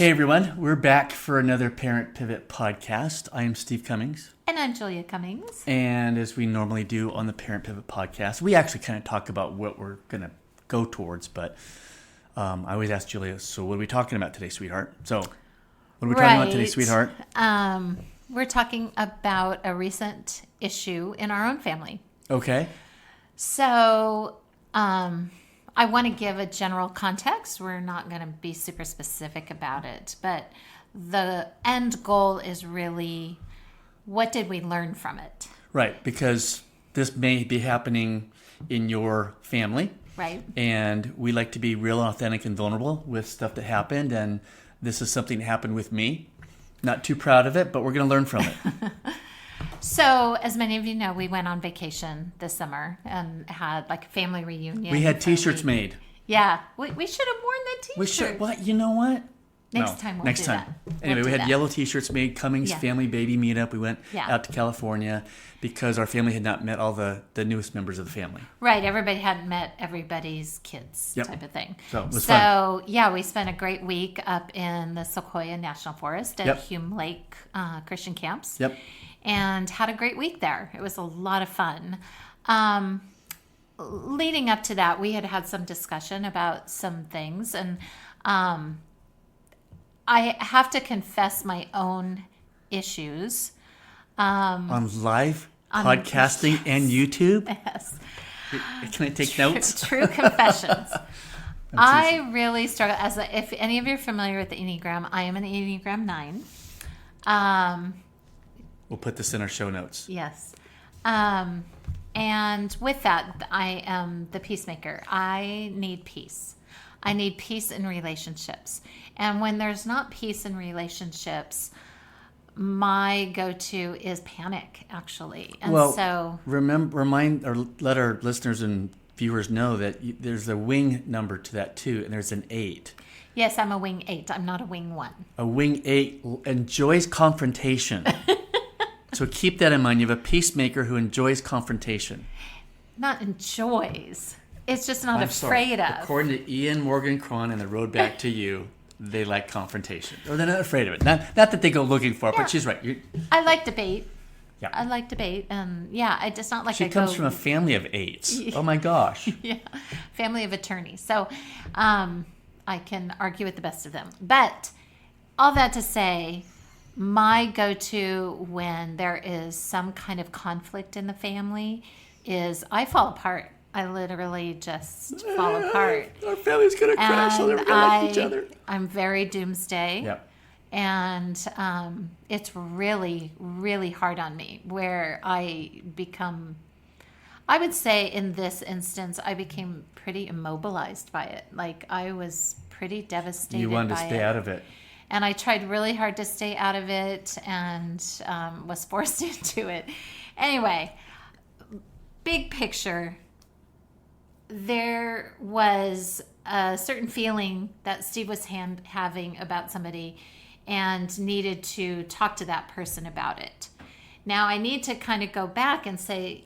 Hey everyone, we're back for another Parent Pivot podcast. I am Steve Cummings. And I'm Julia Cummings. And as we normally do on the Parent Pivot podcast, we actually kind of talk about what we're going to go towards. But I always ask Julia, so what are we talking about today, sweetheart? So what are we talking about today, sweetheart? We're talking about a recent issue in our own family. Okay. So I want to give a general context. We're not going to be super specific about it. But the end goal is really, what did we learn from it? Right, because this may be happening in your family. Right. And we like to be real, authentic, and vulnerable with stuff that happened. And this is something that happened with me. Not too proud of it, but we're going to learn from it. So, as many of you know, we went on vacation this summer and had like a family reunion. We had T-shirts made. Yeah. We should have worn the T-shirts. We should. What? You know what? Next time we'll do that. Anyway, we had yellow T-shirts made, Cummings Family Baby Meetup. We went out to California because our family had not met all the newest members of the family. Right. Everybody hadn't met everybody's kids type of thing. So it was fun. Yeah, we spent a great week up in the Sequoia National Forest at Hume Lake Christian Camps. Yep. And had a great week there. It was a lot of fun. Leading up to that, we had some discussion about some things. And I have to confess my own issues. On live podcasting and YouTube? Yes. Can I take notes? True confessions. I really struggle. If any of you are familiar with the Enneagram, I am an Enneagram 9. We'll put this in our show notes. Yes. And with that, I am the peacemaker. I need peace. I need peace in relationships. And when there's not peace in relationships, my go-to is panic, actually. And so remind or let our listeners and viewers know that there's a wing number to that too, and there's an 8. Yes, I'm a wing 8. I'm not a wing 1. A wing 8 enjoys confrontation. So keep that in mind. You have a peacemaker who enjoys confrontation. Not enjoys. It's just not afraid of. According to Ian Morgan Cron and The Road Back to You, they like confrontation. Or they're not afraid of it. Not that they go looking for it, but she's right. I like debate. Yeah. I like debate. And it's not like she comes from a family of 8s. Oh my gosh. Yeah. Family of attorneys. So I can argue with the best of them. But all that to say, my go-to when there is some kind of conflict in the family is I fall apart. I literally just fall apart. Our family's going to crash. They'll never like each other. I'm very doomsday. Yep. And it's really, really hard on me where I would say in this instance, I became pretty immobilized by it. Like I was pretty devastated by it. You wanted to stay out of it. And I tried really hard to stay out of it and was forced into it. Anyway, big picture, there was a certain feeling that Steve was having about somebody and needed to talk to that person about it. Now, I need to kind of go back and say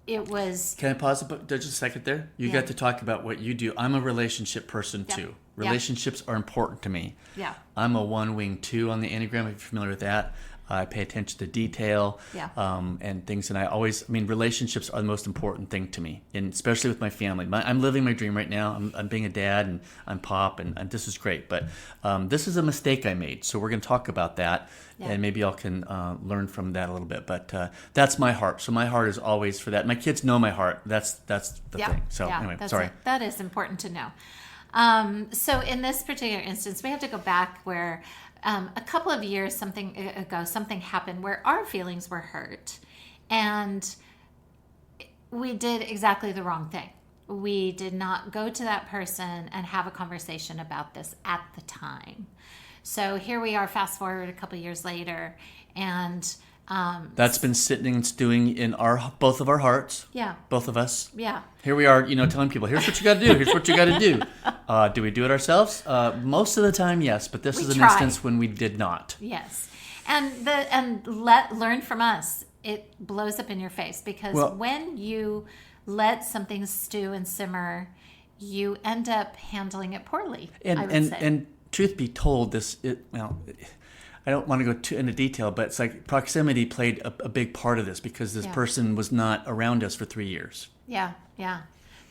it was... Can I pause just a second there? You got to talk about what you do. I'm a relationship person too. Relationships are important to me. Yeah. I'm a 1 wing 2 on the Enneagram, if you're familiar with that. I pay attention to detail and things. And relationships are the most important thing to me, and especially with my family. I'm living my dream right now. I'm being a dad, and I'm Pop, and this is great. But this is a mistake I made, so we're going to talk about that, and maybe y'all can learn from that a little bit. But that's my heart. So my heart is always for that. My kids know my heart. That's the thing. So anyway, sorry. That is important to know. So in this particular instance, we have to go back where a couple of years ago, something happened where our feelings were hurt, and we did exactly the wrong thing. We did not go to that person and have a conversation about this at the time. So here we are, fast forward a couple of years later, and that's been sitting and stewing in both of our hearts. Yeah. Both of us. Yeah. Here we are, telling people, here's what you got to do. Here's what you got to do. Do we do it ourselves? Most of the time, yes. But this is an instance when we did not. Yes. And learn from us. It blows up in your face because when you let something stew and simmer, you end up handling it poorly. And truth be told, I don't want to go too into detail, but it's like proximity played a big part of this because this person was not around us for 3 years. Yeah,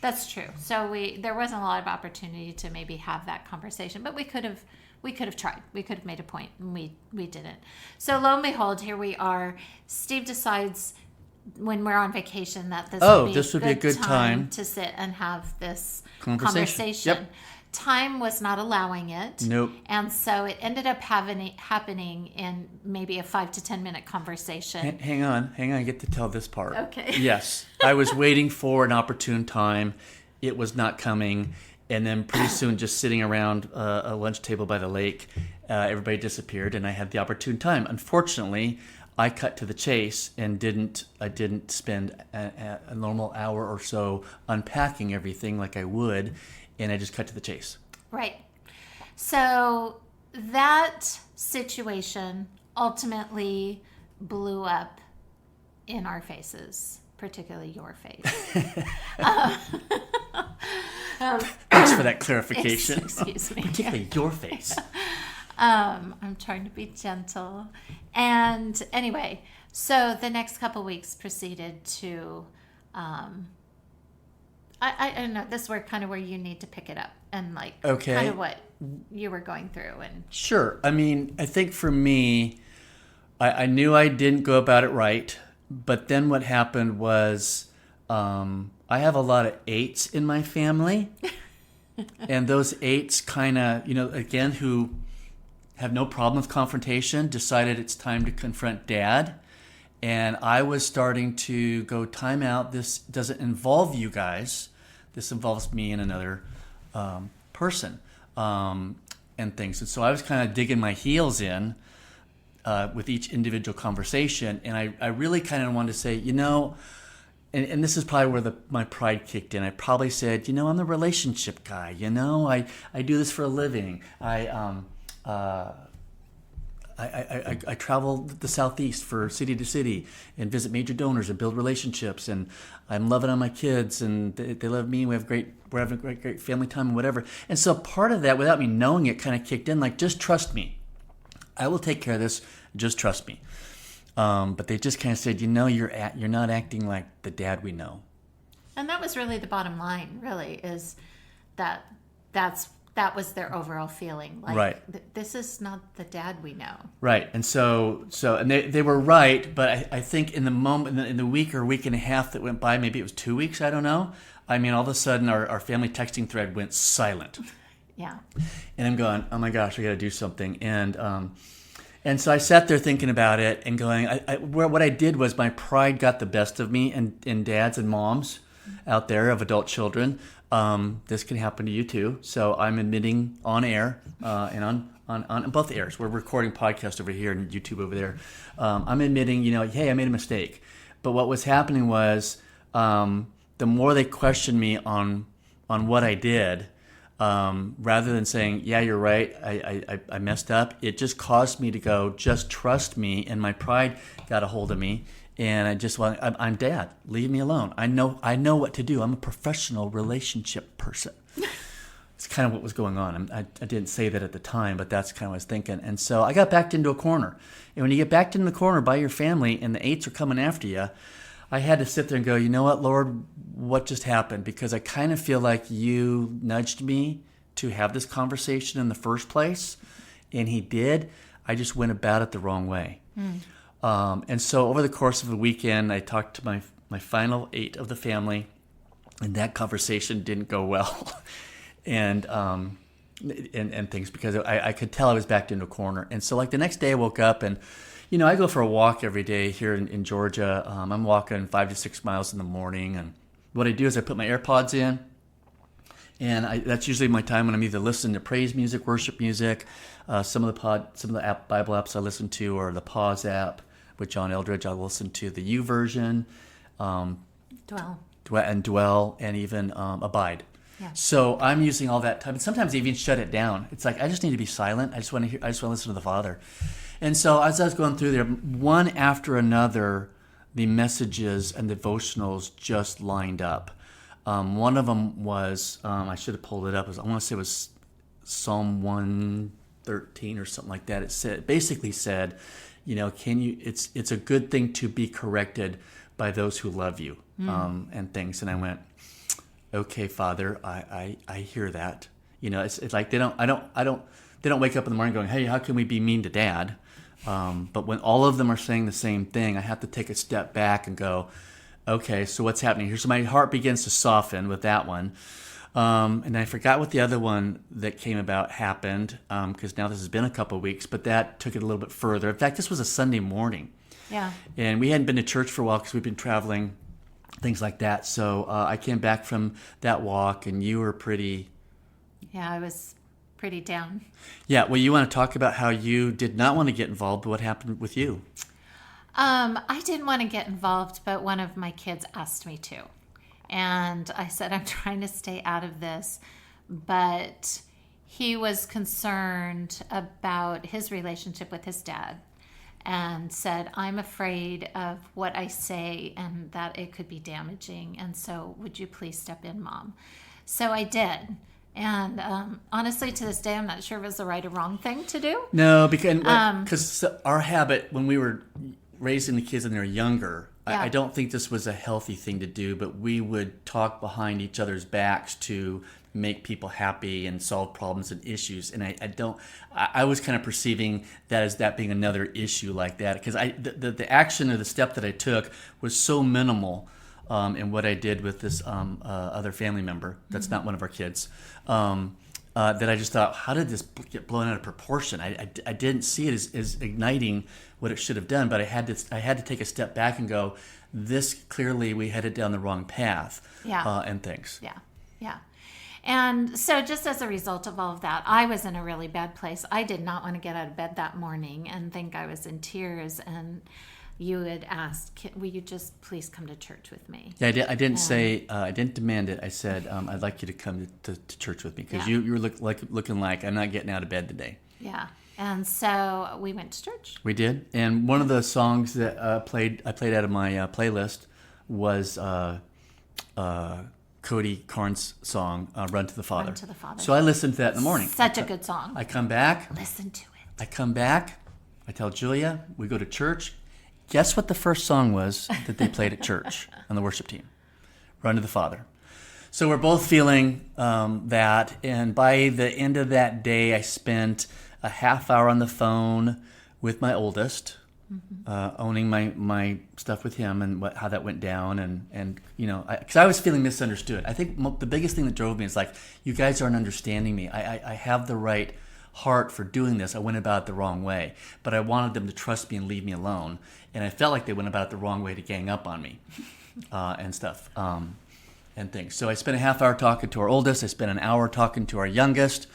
that's true. So there wasn't a lot of opportunity to maybe have that conversation, but we could have tried. We could have made a point, and we didn't. So lo and behold, here we are. Steve decides when we're on vacation that this would be a good time to sit and have this conversation. Yep. Time was not allowing it. Nope. And so it ended up happening in maybe a 5 to 10 minute conversation. Hang on. I get to tell this part. Okay. Yes. I was waiting for an opportune time. It was not coming. And then pretty soon, just sitting around a lunch table by the lake, everybody disappeared, and I had the opportune time. Unfortunately, I cut to the chase and I didn't spend a normal hour or so unpacking everything like I would. And I just cut to the chase. Right. So that situation ultimately blew up in our faces, particularly your face. Thanks for that clarification. Excuse me. Particularly your face. I'm trying to be gentle. And anyway, so the next couple weeks proceeded to... I don't know. This is where you need to pick it up and kind of what you were going through. And sure. I mean, I think for me, I knew I didn't go about it right. But then what happened was I have a lot of 8s in my family. And those 8s kind of, again, who have no problem with confrontation, decided it's time to confront Dad. And I was starting to go, time out. This doesn't involve you guys. This involves me and another person and things. And so I was kind of digging my heels in with each individual conversation. And I really kind of wanted to say, and this is probably where my pride kicked in. I probably said, I'm the relationship guy. I do this for a living. I travel the Southeast for city to city and visit major donors and build relationships, and I'm loving on my kids, and they love me. We're having a great family time and whatever. And so part of that, without me knowing it, kind of kicked in. Like, just trust me. I will take care of this. Just trust me. But they just kind of said, you're not acting like the dad we know. And that was really the bottom line. Really, is that was their overall feeling. Like, right. This is not the dad we know. Right. And so and they were right, but I think in the moment, in the week or week and a half that went by, maybe it was 2 weeks, I don't know. I mean, all of a sudden our family texting thread went silent. Yeah. And I'm going, oh my gosh, I got to do something. And so I sat there thinking about it and going, what I did was my pride got the best of me, and dads and moms out there of adult children. This can happen to you too. So I'm admitting on air and on both airs. We're recording podcast over here and YouTube over there. I'm admitting, hey, I made a mistake. But what was happening was the more they questioned me on what I did, rather than saying, yeah, you're right, I messed up, it just caused me to go, just trust me. And my pride got a hold of me. And I'm dad. Leave me alone. I know what to do. I'm a professional relationship person. It's kind of what was going on. I didn't say that at the time, but that's kind of what I was thinking. And so I got backed into a corner. And when you get backed into the corner by your family and the 8s are coming after you, I had to sit there and go, you know what, Lord, what just happened? Because I kind of feel like you nudged me to have this conversation in the first place. And he did. I just went about it the wrong way. And so over the course of the weekend, I talked to my final 8 of the family, and that conversation didn't go well, and things, because I could tell I was backed into a corner. And so the next day I woke up, and I go for a walk every day here in Georgia. I'm walking 5 to 6 miles in the morning, and what I do is I put my AirPods in, and that's usually my time when I'm either listening to praise music, worship music. Some of the Bible apps I listen to are the Pause app with John Eldridge. I listen to the U version, Dwell, and even Abide. Yeah. So I'm using all that time, and sometimes I even shut it down. It's like I just need to be silent. I just want to listen to the Father. And so as I was going through there, one after another, the messages and devotionals just lined up. One of them was I should have pulled it up. I want to say it was Psalm 1. 13 or something like that. It basically said, it's a good thing to be corrected by those who love you, and things. And I went, okay, Father, I hear that. It's like they don't wake up in the morning going, hey, how can we be mean to Dad? But when all of them are saying the same thing, I have to take a step back and go, okay, so what's happening here? So my heart begins to soften with that one. And I forgot what the other one that came about happened, because now this has been a couple of weeks, but that took it a little bit further. In fact, this was a Sunday morning. Yeah. And we hadn't been to church for a while because we've been traveling, things like that. So I came back from that walk, and you were pretty... Yeah, I was pretty down. Yeah, well, you want to talk about how you did not want to get involved, but what happened with you? I didn't want to get involved, but one of my kids asked me to. And I said, I'm trying to stay out of this. But he was concerned about his relationship with his dad and said, I'm afraid of what I say and that it could be damaging. And so would you please step in, Mom? So I did. And honestly, to this day, I'm not sure if it was the right or wrong thing to do. No, because our habit when we were raising the kids and they're younger, yeah. I don't think this was a healthy thing to do, but we would talk behind each other's backs to make people happy and solve problems and issues. And I was kind of perceiving that as that being another issue like that, because the action or the step that I took was so minimal in what I did with this other family member that's not one of our kids, that I just thought, how did this get blown out of proportion? I didn't see it as igniting what it should have done, but I had to take a step back and go, this clearly we headed down the wrong path, and things. Yeah. And so just as a result of all of that, I was in a really bad place. I did not want to get out of bed that morning and think I was in tears. And you had asked, will you just please come to church with me? Yeah, I didn't say, I didn't demand it. I said, I'd like you to come to church with me, because you were looking like, I'm not getting out of bed today. Yeah. And so we went to church. We did. And one of the songs that I played out of my playlist was Cody Carnes' song, Run to the Father. Run to the Father. So I listened to that in the morning. Such a good song. I come back. Listen to it. I come back. I tell Julia, we go to church. Guess what the first song was that they played at church on the worship team? Run to the Father. So we're both feeling that. And by the end of that day, I spent a half hour on the phone with my oldest, owning my stuff with him and how that went down. And because I was feeling misunderstood. I think the biggest thing that drove me is like, you guys aren't understanding me. I have the right heart for doing this. I went about it the wrong way, but I wanted them to trust me and leave me alone. And I felt like they went about it the wrong way to gang up on me and stuff and things. So I spent a half hour talking to our oldest. I spent an hour talking to our youngest.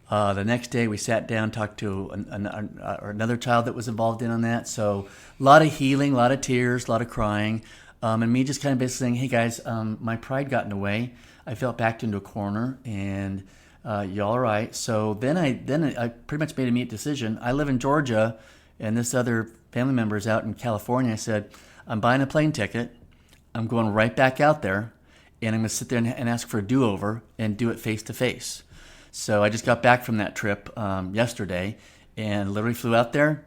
The next day we sat down, talked to another child that was involved in on that. So a lot of healing, a lot of tears, a lot of crying, and me just kind of basically saying, hey guys, my pride got in the way. I felt backed into a corner, and y'all all right? So then I pretty much made an immediate decision. I live in Georgia, and this other family member is out in California. I said, I'm buying a plane ticket. I'm going right back out there, and I'm going to sit there and ask for a do-over and do it face-to-face. So I just got back from that trip yesterday and literally flew out there,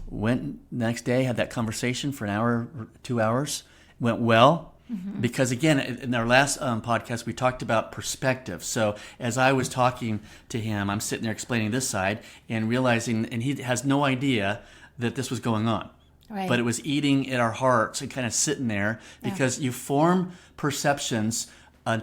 went the next day, had that conversation for an hour or 2 hours, went well. Because again, in our last podcast, we talked about perspective. So as I was talking to him, I'm sitting there explaining this side and realizing, and he has no idea that this was going on. Right. But it was eating at our hearts and kind of sitting there because you form perceptions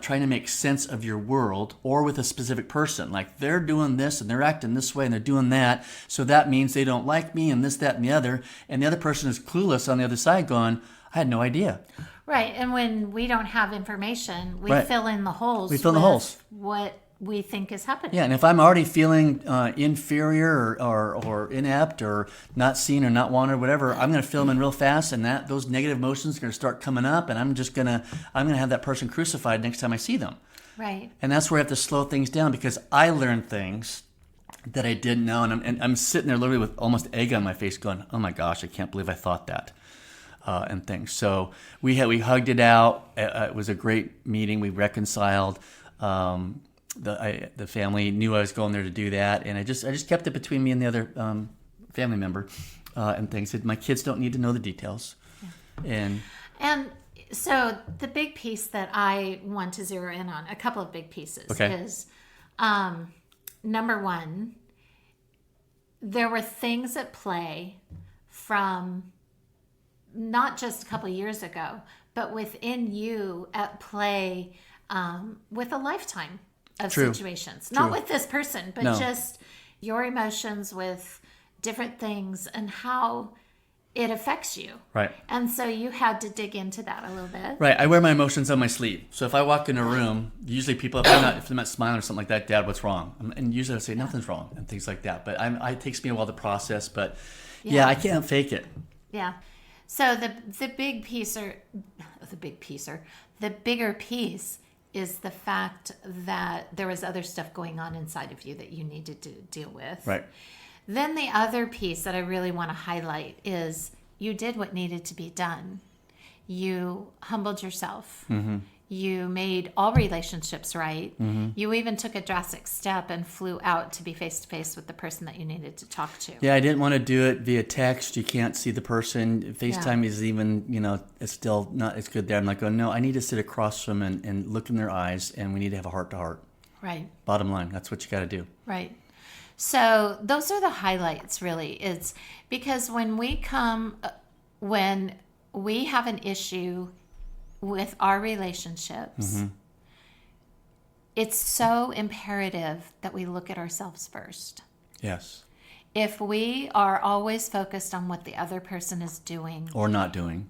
trying to make sense of your world or with a specific person. Like they're doing this and they're acting this way and they're doing that. So that means they don't like me and this, that, and the other. And the other person is clueless on the other side going, I had no idea. Right. And when we don't have information, we fill in the holes. We fill in the holes. What we think is happening. Yeah. And if I'm already feeling inferior or inept or not seen or not wanted or whatever, I'm going to fill them in real fast. And those negative emotions are going to start coming up. And I'm going to have that person crucified next time I see them. Right. And that's where I have to slow things down because I learned things that I didn't know. And I'm sitting there literally with almost egg on my face going, oh my gosh, I can't believe I thought that. And things. So we hugged it out. It was a great meeting. We reconciled. the family knew I was going there to do that, and I just kept it between me and the other family member, and things. My kids don't need to know the details, and so the big piece that I want to zero in on, a couple of big pieces, is number one, there were things at play from not just a couple of years ago, but within you at play with a lifetime of situations. Not with this person, but just your emotions with different things and how it affects you. Right. And so you had to dig into that a little bit. Right. I wear my emotions on my sleeve. So if I walk in a room, usually people, if they're not smiling or something like that, Dad, what's wrong? And usually I say, nothing's wrong, and things like that. But it takes me a while to process. But I can't fake it. Yeah. So the bigger piece is the fact that there was other stuff going on inside of you that you needed to deal with. Right. Then the other piece that I really want to highlight is you did what needed to be done. You humbled yourself. Mm-hmm. You made all relationships right. Mm-hmm. You even took a drastic step and flew out to be face-to-face with the person that you needed to talk to. Yeah, I didn't want to do it via text. You can't see the person. FaceTime is even, it's still not as good there. I'm like, no, I need to sit across from them and look in their eyes, and we need to have a heart-to-heart. Right. Bottom line, that's what you got to do. Right. So those are the highlights, really. It's because when we have an issue with our relationships, mm-hmm. it's so imperative that we look at ourselves first. Yes. If we are always focused on what the other person is doing or not doing,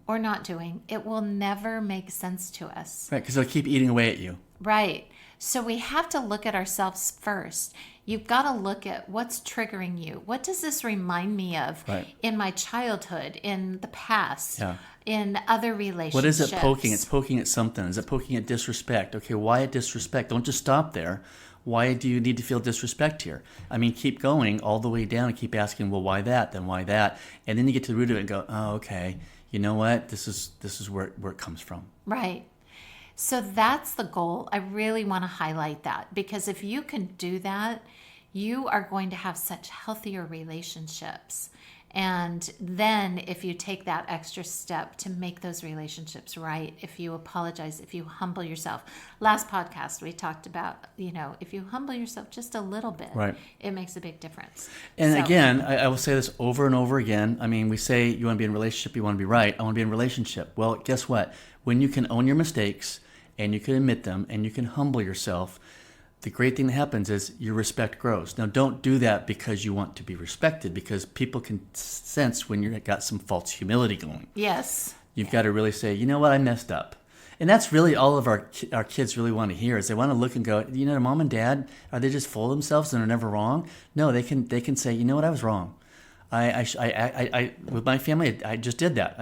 it will never make sense to us. Right, because they'll keep eating away at you. Right. So we have to look at ourselves first. You've got to look at what's triggering you. What does this remind me of in my childhood, in the past, in other relationships? What is it poking? It's poking at something. Is it poking at disrespect? Okay, why at disrespect? Don't just stop there. Why do you need to feel disrespect here? I mean, keep going all the way down and keep asking, well, why that? Then why that? And then you get to the root of it and go, oh, okay, you know what? This is where it comes from. Right. So that's the goal. I really want to highlight that, because if you can do that, you are going to have such healthier relationships. And then if you take that extra step to make those relationships right, if you apologize, if you humble yourself. Last podcast, we talked about, if you humble yourself just a little bit, it makes a big difference. And again, I will say this over and over again. I mean, we say you want to be in a relationship, you want to be right. I want to be in a relationship. Well, guess what? When you can own your mistakes and you can admit them and you can humble yourself, the great thing that happens is your respect grows. Now, don't do that because you want to be respected, because people can sense when you've got some false humility going. Yes. You've got to really say, you know what, I messed up. And that's really all of our kids really want to hear, is they want to look and go, Mom and Dad, are they just full of themselves and are never wrong? No, they can say, you know what, I was wrong. I with my family, I just did that.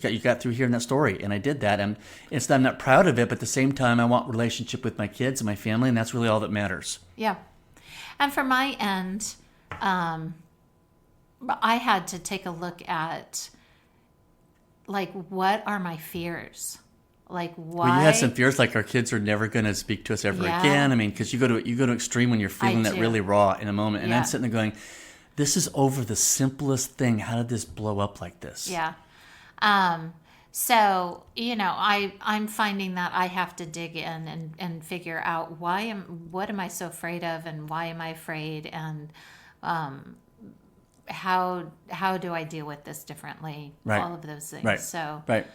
You got through hearing that story, and I did that, and I'm not proud of it, but at the same time, I want relationship with my kids and my family, and that's really all that matters. Yeah, and from my end, I had to take a look at, what are my fears? Why? Well, you had some fears, like our kids are never going to speak to us ever again. I mean, because you go to extreme when you're feeling that really raw in a moment, and I'm sitting there going, "This is over the simplest thing. How did this blow up like this?" Yeah. So, I'm finding that I have to dig in and figure out what am I so afraid of, and why am I afraid, and how do I deal with this differently? Right. All of those things. Right. So, right.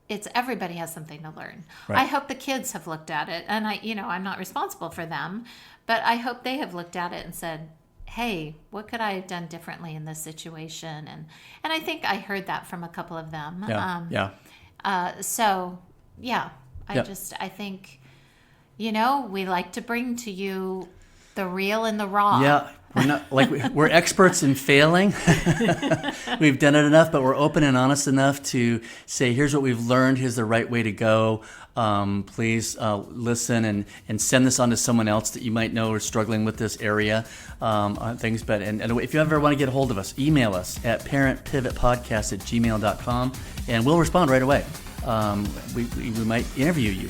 It's everybody has something to learn. Right. I hope the kids have looked at it, and I'm not responsible for them, but I hope they have looked at it and said, hey, what could I have done differently in this situation? And I think I heard that from a couple of them. I think, we like to bring to you the real and the raw. Yeah. We're experts in failing. We've done it enough, but we're open and honest enough to say, here's what we've learned. Here's the right way to go. Please listen and send this on to someone else that you might know is struggling with this area on things. But and if you ever want to get a hold of us, email us at parentpivotpodcast@gmail.com, and we'll respond right away. we might interview you.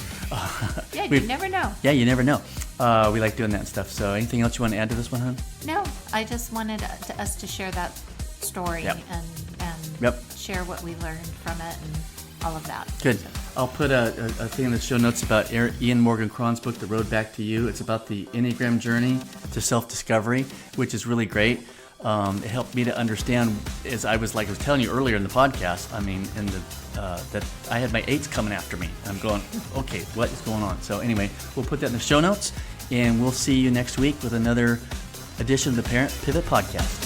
Yeah, you never know. Yeah, you never know. We like doing that stuff. So anything else you want to add to this one, hon? No, I just wanted us to share that story and share what we learned from it and all of that. Good. I'll put a thing in the show notes about Ian Morgan Cron's book, The Road Back to You. It's about the Enneagram journey to self-discovery, which is really great. It helped me to understand, as I was telling you earlier in the podcast, I mean, that I had my 8s coming after me. I'm going, okay, what is going on? So anyway, we'll put that in the show notes, and we'll see you next week with another edition of the Parent Pivot Podcast.